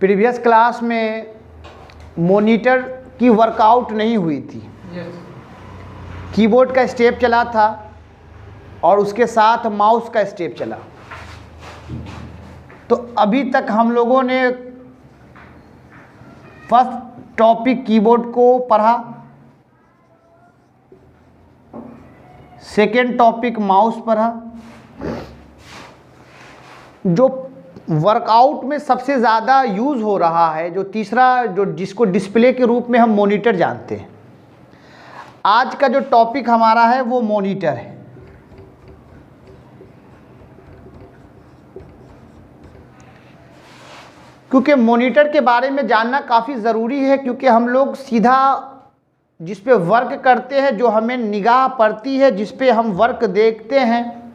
Previous class में monitor की workout नहीं हुई थी। कीबोर्ड का स्टेप चला था और उसके साथ माउस का स्टेप चला। तो अभी तक हम लोगों ने फर्स्ट टॉपिक कीबोर्ड को पढ़ा, सेकेंड टॉपिक माउस पढ़ा। जो वर्कआउट में सबसे ज़्यादा यूज़ हो रहा है, जो तीसरा, जो जिसको डिस्प्ले के रूप में हम मॉनिटर जानते हैं, आज का जो टॉपिक हमारा है वो मॉनिटर है। क्योंकि मॉनिटर के बारे में जानना काफ़ी ज़रूरी है, क्योंकि हम लोग सीधा जिस पे वर्क करते हैं, जो हमें निगाह पड़ती है, जिस पे हम वर्क देखते हैं,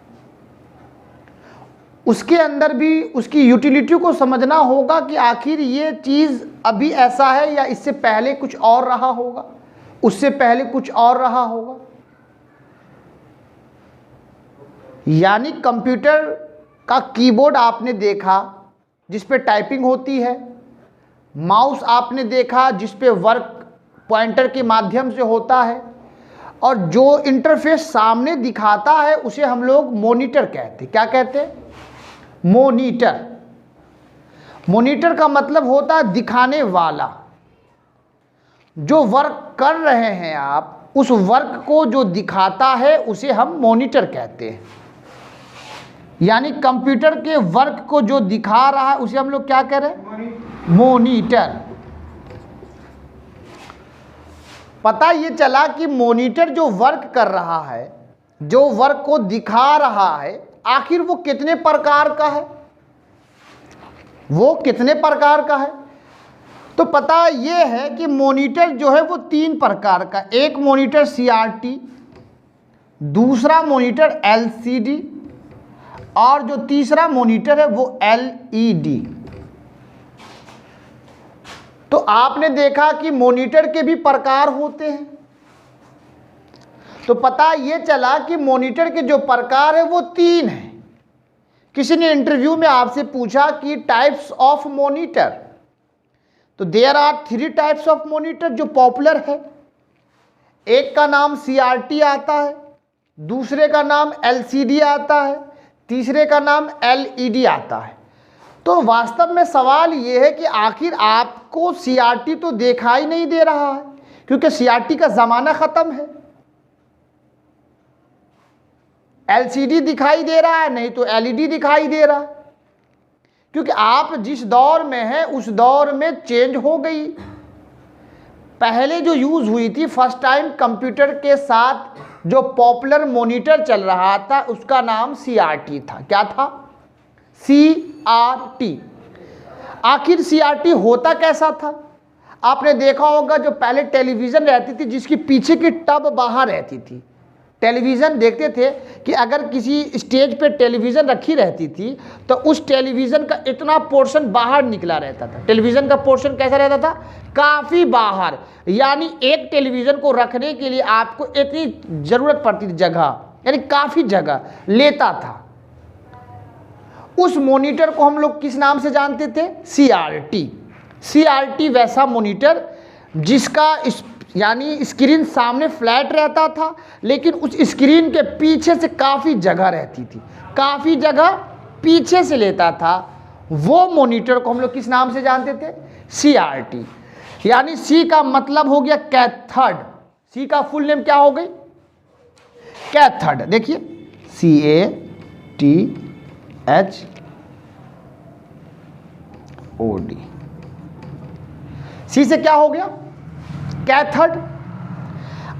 उसके अंदर भी उसकी यूटिलिटी को समझना होगा कि आखिर ये चीज़ अभी ऐसा है या इससे पहले कुछ और रहा होगा, उससे पहले कुछ और रहा होगा। यानी कंप्यूटर का कीबोर्ड आपने देखा जिस पे टाइपिंग होती है, माउस आपने देखा जिस पे वर्क पॉइंटर के माध्यम से होता है, और जो इंटरफेस सामने दिखाता है उसे हम लोग मॉनिटर कहते हैं। क्या कहते हैं? मॉनिटर। मॉनिटर का मतलब होता है दिखाने वाला। जो वर्क कर रहे हैं आप, उस वर्क को जो दिखाता है उसे हम मॉनिटर कहते हैं। यानी कंप्यूटर के वर्क को जो दिखा रहा है उसे हम लोग क्या कह रहे हैं? मॉनिटर। पता ये चला कि मॉनिटर जो वर्क कर रहा है, जो वर्क को दिखा रहा है, आखिर वो कितने प्रकार का है, वो कितने प्रकार का है। तो पता ये है कि मॉनिटर जो है वो 3 प्रकार का। एक मॉनिटर CRT, दूसरा मॉनिटर LCD, और जो तीसरा मॉनिटर है वो LED। तो आपने देखा कि मॉनिटर के भी प्रकार होते हैं। तो पता ये चला कि मॉनिटर के जो प्रकार है वो 3 हैं। किसी ने इंटरव्यू में आपसे पूछा कि टाइप्स ऑफ मॉनिटर, तो there are 3 types of monitor जो पॉपुलर है। एक का नाम CRT आता है, दूसरे का नाम LCD आता है, तीसरे का नाम LED आता है। तो वास्तव में सवाल ये है कि आखिर आपको CRT तो दिखाई नहीं दे रहा है, क्योंकि CRT का ज़माना ख़त्म है। LCD दिखाई दे रहा है, नहीं तो LED दिखाई दे रहा है, क्योंकि आप जिस दौर में हैं उस दौर में चेंज हो गई। पहले जो यूज़ हुई थी फर्स्ट टाइम कंप्यूटर के साथ, जो पॉपुलर मॉनिटर चल रहा था उसका नाम CRT था। क्या था? CRT। आखिर CRT होता कैसा था? आपने देखा होगा जो पहले टेलीविज़न रहती थी जिसकी पीछे की टब बाहर रहती थी। टेलीविज़न देखते थे कि अगर किसी स्टेज पे टेलीविज़न रखी रहती थी तो उस टेलीविज़न का इतना पोर्शन बाहर निकला रहता था। टेलीविज़न का पोर्शन कैसा रहता था? काफ़ी बाहर। यानी एक टेलीविज़न को रखने के लिए आपको इतनी ज़रूरत पड़ती थी जगह, यानी काफ़ी जगह लेता था। उस मॉनिटर को हम लोग किस नाम से जानते थे? CRT। CRT वैसा मॉनिटर जिसका यानी स्क्रीन सामने फ्लैट रहता था, लेकिन उस स्क्रीन के पीछे से काफ़ी जगह रहती थी, काफ़ी जगह पीछे से लेता था। वो मॉनिटर को हम लोग किस नाम से जानते थे? CRT। यानी C का मतलब हो गया कैथड। C का फुल नेम क्या हो गई? कैथड। देखिए CATHOD। C से क्या हो गया? कैथड।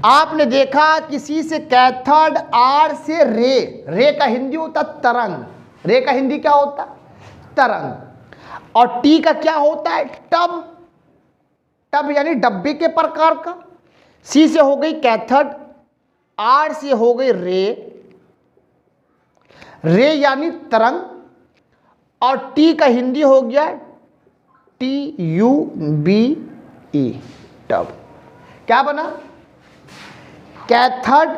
आपने देखा कि C से कैथड, R से रे। रे का हिंदी होता तरंग। रे का हिंदी क्या होता? तरंग। और T का क्या होता है? टब। टब यानी डब्बे के प्रकार का। C से हो गई कैथड, R से हो गई रे। रे यानी तरंग, और T का हिंदी हो गया TUBE, टब। क्या बना? कैथड,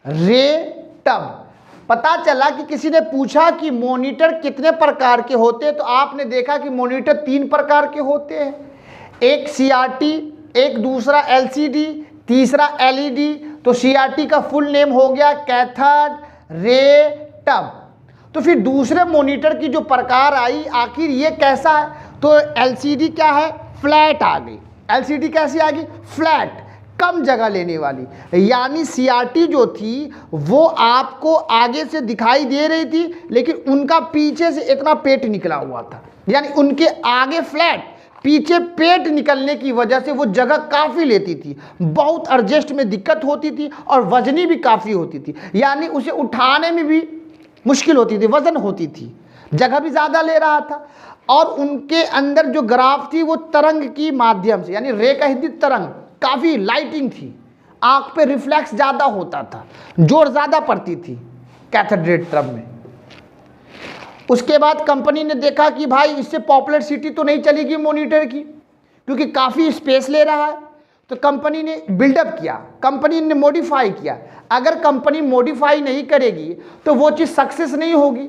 रे, टब। पता चला कि किसी ने पूछा कि मॉनिटर कितने प्रकार के होते हैं, तो आपने देखा कि मॉनिटर 3 प्रकार के होते हैं, एक सीआरटी, एक दूसरा एलसीडी, तीसरा एलईडी। तो सीआरटी का फुल नेम हो गया कैथोड रे टब। तो फिर दूसरे मॉनिटर की जो प्रकार आई, आखिर ये कैसा है, तो एलसीडी क्या है, फ्लैट आ गई। एलसीडी कैसी आ गई, फ्लैट, कम जगह लेने वाली। यानी सीआरटी जो थी वो आपको आगे से दिखाई दे रही थी, लेकिन उनका पीछे से इतना पेट निकला हुआ था, यानी उनके आगे फ्लैट, पीछे पेट निकलने की वजह से वो जगह काफ़ी लेती थी, बहुत एडजस्ट में दिक्कत होती थी और वजनी भी काफ़ी होती थी, यानी उसे उठाने में भी मुश्किल होती थी, वजन होती थी, जगह भी ज़्यादा ले रहा था। और उनके अंदर जो ग्राफ थी वो तरंग की माध्यम से, यानी रे कहित तरंग, काफ़ी लाइटिंग थी, आँख पे रिफ्लेक्स ज़्यादा होता था, जोर ज़्यादा पड़ती थी कैथोड रे ट्यूब में। उसके बाद कंपनी ने देखा कि भाई इससे पॉपुलरिटी तो नहीं चलेगी मॉनिटर की, क्योंकि काफ़ी स्पेस ले रहा है। तो कंपनी ने बिल्डअप किया, कंपनी ने मॉडिफाई किया। अगर कंपनी मॉडिफाई नहीं करेगी तो वो चीज़ सक्सेस नहीं होगी।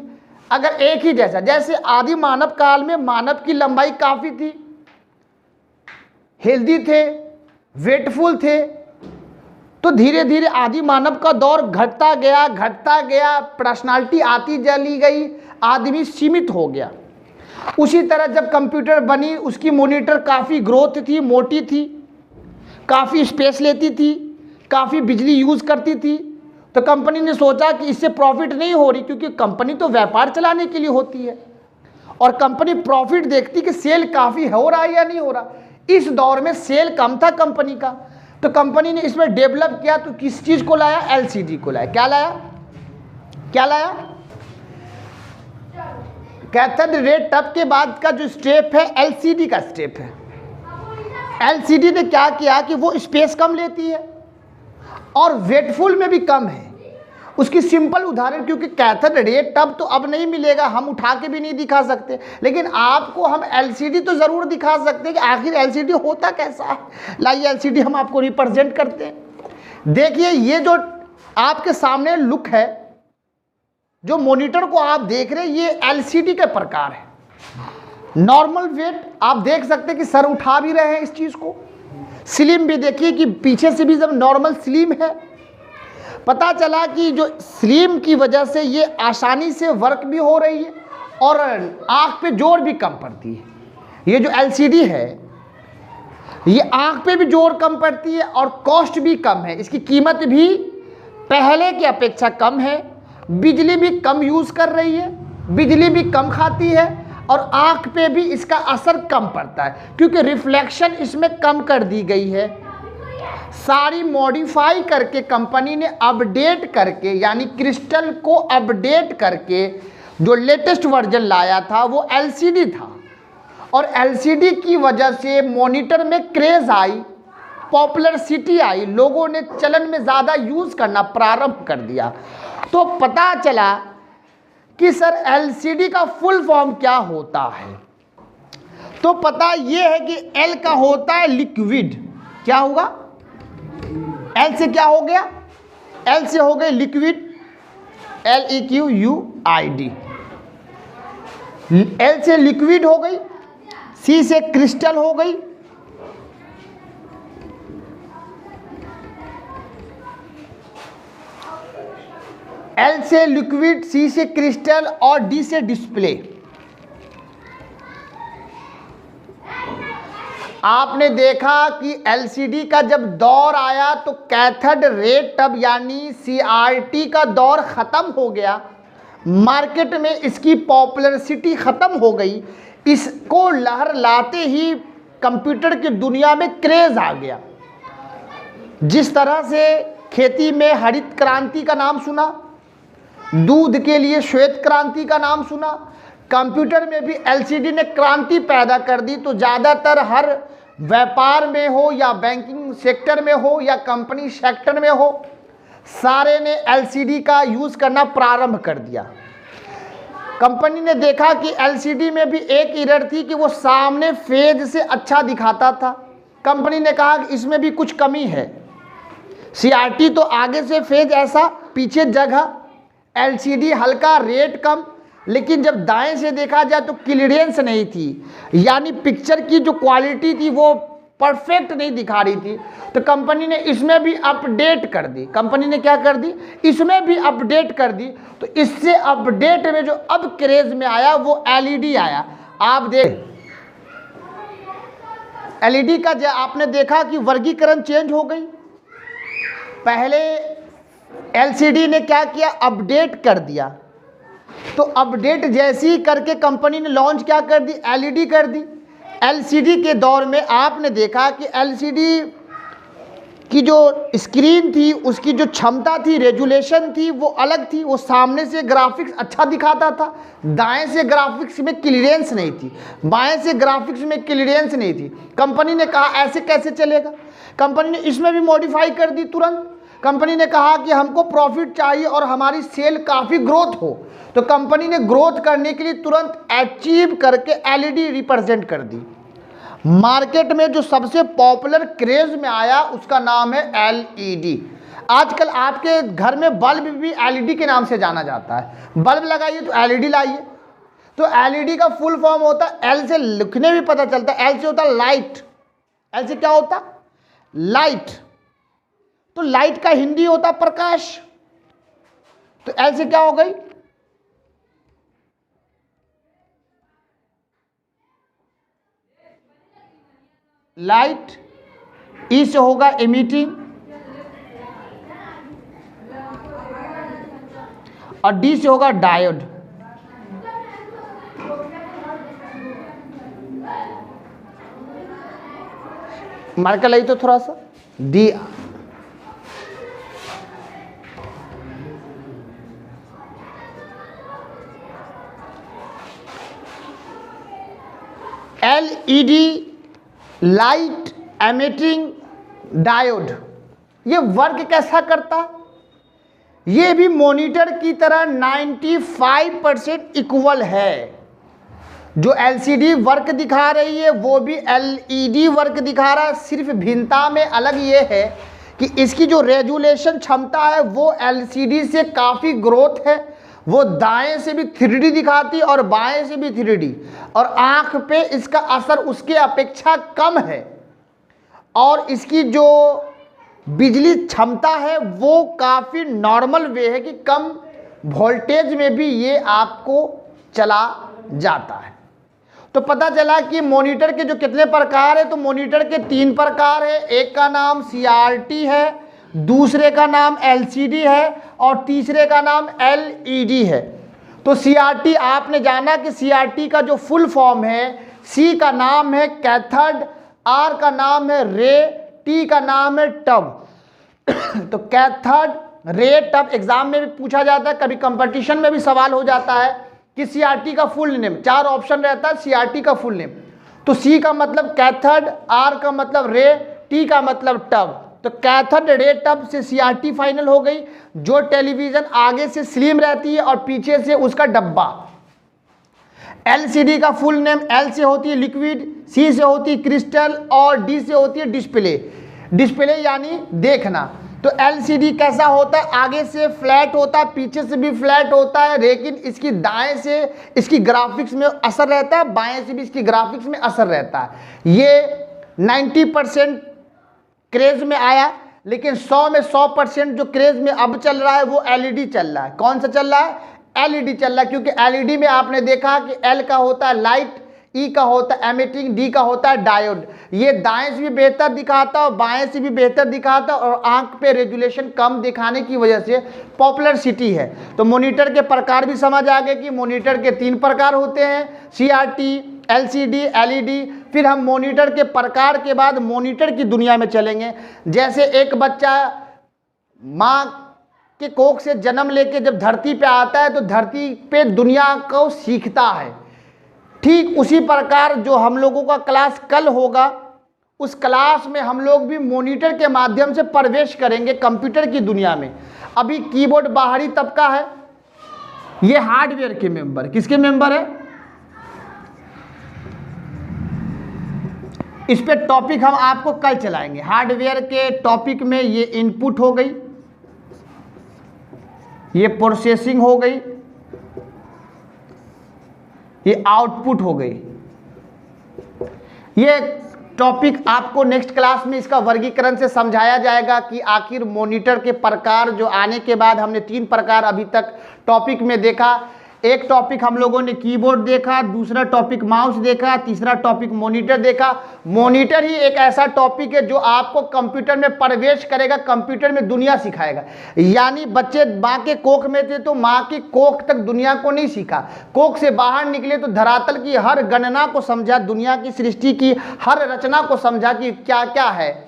अगर एक ही जैसे आदि मानव काल में मानव की लंबाई काफ़ी थी, हेल्दी थे, वेटफुल थे, तो धीरे धीरे आदि मानव का दौर घटता गया, पर्सनालिटी आती चली गई, आदमी सीमित हो गया। उसी तरह जब कंप्यूटर बनी, उसकी मॉनिटर काफ़ी ग्रोथ थी, मोटी थी, काफ़ी स्पेस लेती थी, काफ़ी बिजली यूज़ करती थी। तो कंपनी ने सोचा कि इससे प्रॉफिट नहीं हो रही, क्योंकि कंपनी तो व्यापार चलाने के लिए होती है और कंपनी प्रॉफिट देखती कि सेल काफ़ी हो रहा है या नहीं हो रहा। इस दौर में सेल कम था कंपनी का, तो कंपनी ने इसमें डेवलप किया। तो किस चीज़ को लाया, एलसीडी को लाया। क्या लाया कैथोड रे ट्यूब के बाद का जो स्टेप है एलसीडी का स्टेप है। एलसीडी ने क्या किया कि वो स्पेस कम लेती है और वेटफुल में भी कम है। उसकी सिंपल उदाहरण, क्योंकि कैथोड रे ट्यूब तो अब नहीं मिलेगा, हम उठा के भी नहीं दिखा सकते, लेकिन आपको हम एलसीडी तो ज़रूर दिखा सकते हैं कि आखिर एलसीडी होता कैसा है। लाइए एलसीडी हम आपको रिप्रेजेंट करते हैं। देखिए ये जो आपके सामने लुक है, जो मॉनिटर को आप देख रहे हैं, ये एलसीडी के प्रकार है। नॉर्मल वेट आप देख सकते हैं कि सर उठा भी रहे हैं इस चीज़ को। स्लिम भी देखिए कि पीछे से भी जब नॉर्मल स्लिम है। पता चला कि जो स्लिम की वजह से ये आसानी से वर्क भी हो रही है और आँख पे जोर भी कम पड़ती है। ये जो एलसीडी है ये आँख पे भी जोर कम पड़ती है और कॉस्ट भी कम है, इसकी कीमत भी पहले की अपेक्षा कम है। बिजली भी कम यूज़ कर रही है, बिजली भी कम खाती है और आँख पे भी इसका असर कम पड़ता है, क्योंकि रिफ्लेक्शन इसमें कम कर दी गई है। सारी मॉडिफाई करके कंपनी ने अपडेट करके, यानी क्रिस्टल को अपडेट करके जो लेटेस्ट वर्जन लाया था वो एलसीडी था। और एलसीडी की वजह से मॉनिटर में क्रेज़ आई, पॉपुलरिटी आई, लोगों ने चलन में ज़्यादा यूज़ करना प्रारंभ कर दिया। तो पता चला कि सर एलसीडी का फुल फॉर्म क्या होता है। तो पता ये है कि एल का होता है लिक्विड। क्या होगा, एल से क्या हो गया, एल से हो गए लिक्विड, LEQUID, एल से लिक्विड हो गई, सी से क्रिस्टल हो गई, एल से लिक्विड, सी से क्रिस्टल और डी से डिस्प्ले। आपने देखा कि एलसीडी का जब दौर आया तो कैथोड रे ट्यूब यानी सीआरटी का दौर ख़त्म हो गया, मार्केट में इसकी पॉपुलरिटी ख़त्म हो गई। इसको लहर लाते ही कंप्यूटर की दुनिया में क्रेज़ आ गया। जिस तरह से खेती में हरित क्रांति का नाम सुना, दूध के लिए श्वेत क्रांति का नाम सुना, कंप्यूटर में भी एलसीडी ने क्रांति पैदा कर दी। तो ज़्यादातर हर व्यापार में हो या बैंकिंग सेक्टर में हो या कंपनी सेक्टर में हो, सारे ने एलसीडी का यूज़ करना प्रारंभ कर दिया। कंपनी ने देखा कि एलसीडी में भी एक एरर थी कि वो सामने फेज से अच्छा दिखाता था। कंपनी ने कहा कि इसमें भी कुछ कमी है। सीआरटी तो आगे से फेज ऐसा, पीछे जगह, LCD हल्का रेट कम, लेकिन जब दाएं से देखा जाए तो क्लियरेंस नहीं थी, यानी पिक्चर की जो क्वालिटी थी वो परफेक्ट नहीं दिखा रही थी। तो कंपनी ने इसमें भी अपडेट कर दी। कंपनी ने क्या कर दी? इसमें भी अपडेट कर दी। तो इससे अपडेट में जो अब क्रेज में आया वो LED आया। आप देख LED का आपने देखा कि वर्गीकरण चेंज हो गई। पहले LCD ने क्या किया? अपडेट कर दिया। तो अपडेट जैसी करके कंपनी ने लॉन्च क्या कर दी? LED कर दी। LCD के दौर में आपने देखा कि LCD की जो स्क्रीन थी उसकी जो क्षमता थी, रेजुलेशन थी, वो अलग थी। वो सामने से ग्राफिक्स अच्छा दिखाता था, दाएं से ग्राफिक्स में क्लियरेंस नहीं थी, बाएं से ग्राफिक्स में क्लियरेंस नहीं थी। कंपनी ने कहा ऐसे कैसे चलेगा? कंपनी ने इसमें भी मॉडिफाई कर दी तुरंत। कंपनी ने कहा कि हमको प्रॉफिट चाहिए और हमारी सेल काफ़ी ग्रोथ हो, तो कंपनी ने ग्रोथ करने के लिए तुरंत अचीव करके LED रिप्रेजेंट कर दी। मार्केट में जो सबसे पॉपुलर क्रेज में आया उसका नाम है LED। आजकल आपके घर में बल्ब भी LED के नाम से जाना जाता है। बल्ब लगाइए तो LED लाइए। तो LED का फुल फॉर्म होता है, L से लिखने भी पता चलता है, L से होता है लाइट। L से क्या होता? लाइट। तो लाइट का हिंदी होता प्रकाश। तो L से क्या हो गई? लाइट। E से होगा इमिटिंग और D से होगा डायोड। मार्कर लाई तो थोड़ा सा D। LED light emitting diode, ये वर्क कैसा करता? ये भी मॉनिटर की तरह 95% इक्वल है। जो LCD वर्क दिखा रही है वो भी LED वर्क दिखा रहा है। सिर्फ भिन्नता में अलग ये है कि इसकी जो रेजुलेशन क्षमता है वो LCD से काफ़ी ग्रोथ है। वो दाएं से भी 3D दिखाती और बाएं से भी 3D, और आंख पे इसका असर उसके अपेक्षा कम है। और इसकी जो बिजली क्षमता है वो काफ़ी नॉर्मल वे है कि कम वोल्टेज में भी ये आपको चला जाता है। तो पता चला कि मॉनिटर के जो कितने प्रकार है, तो मॉनिटर के 3 प्रकार है। एक का नाम CRT है, दूसरे का नाम LCD है और तीसरे का नाम LED है। तो CRT आपने जाना कि CRT का जो फुल फॉर्म है, C का नाम है कैथोड, R का नाम है रे, T का नाम है टब। तो कैथोड रे टब एग्जाम में भी पूछा जाता है, कभी कंपटीशन में भी सवाल हो जाता है कि CRT का फुल नेम, 4 ऑप्शन रहता है CRT का फुल नेम। तो C का मतलब कैथोड, R का मतलब रे, T का मतलब टब। तो कैथोड रे टब से CRT फाइनल हो गई। जो टेलीविजन आगे से स्लिम रहती है और पीछे से उसका डब्बा। LCD का फुल नेम, L से होती है लिक्विड, C से होती है क्रिस्टल और D से होती है डिस्प्ले। डिस्प्ले यानी देखना। तो LCD कैसा होता है? आगे से फ्लैट होता है, पीछे से भी फ्लैट होता है, लेकिन इसकी दाएं से इसकी ग्राफिक्स में असर रहता है, बाएं से भी इसकी ग्राफिक्स में असर रहता है। ये 90% क्रेज में आया, लेकिन 100 में 100% जो क्रेज में अब चल रहा है वो LED चल रहा है। कौन सा चल रहा है? LED चल रहा है, क्योंकि LED में आपने देखा कि L का होता है लाइट, E का होता है एमिटिंग, D का होता है डायोड। ये दाएं से भी बेहतर दिखाता है और बाएं से भी बेहतर दिखाता है, और आंख पे रेजुलेशन कम दिखाने की वजह से पॉपुलर सिटी है। तो मॉनिटर के प्रकार भी समझ आ गए कि मॉनिटर के 3 प्रकार होते हैं, CRT, LCD, LED। फिर हम मॉनिटर के प्रकार के बाद मॉनिटर की दुनिया में चलेंगे। जैसे एक बच्चा माँ के कोख से जन्म लेके जब धरती पे आता है तो धरती पे दुनिया को सीखता है, ठीक उसी प्रकार जो हम लोगों का क्लास कल होगा, उस क्लास में हम लोग भी मॉनिटर के माध्यम से प्रवेश करेंगे कंप्यूटर की दुनिया में। अभी कीबोर्ड बाहरी तबका है, ये हार्डवेयर के मेंबर, किसके मेंबर है? इस पे टॉपिक हम आपको कल चलाएंगे। हार्डवेयर के टॉपिक में ये इनपुट हो गई, ये प्रोसेसिंग हो गई, ये आउटपुट हो गई। ये टॉपिक आपको नेक्स्ट क्लास में इसका वर्गीकरण से समझाया जाएगा कि आखिर मॉनिटर के प्रकार जो आने के बाद हमने 3 प्रकार अभी तक टॉपिक में देखा। एक टॉपिक हम लोगों ने कीबोर्ड देखा, दूसरा टॉपिक माउस देखा, तीसरा टॉपिक मॉनिटर देखा। मॉनिटर ही एक ऐसा टॉपिक है जो आपको कंप्यूटर में प्रवेश करेगा, कंप्यूटर में दुनिया सिखाएगा। यानी बच्चे माँ के कोख में थे तो माँ की कोख तक दुनिया को नहीं सीखा, कोख से बाहर निकले तो धरातल की हर गणना को समझा, दुनिया की सृष्टि की हर रचना को समझा कि क्या क्या है।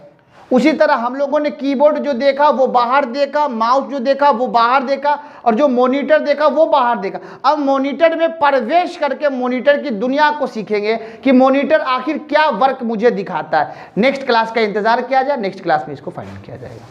उसी तरह हम लोगों ने कीबोर्ड जो देखा वो बाहर देखा, माउस जो देखा वो बाहर देखा, और जो मॉनिटर देखा वो बाहर देखा। अब मॉनिटर में प्रवेश करके मॉनिटर की दुनिया को सीखेंगे कि मॉनिटर आखिर क्या वर्क मुझे दिखाता है। नेक्स्ट क्लास का इंतजार किया जाए, नेक्स्ट क्लास में इसको फाइनल किया जाएगा।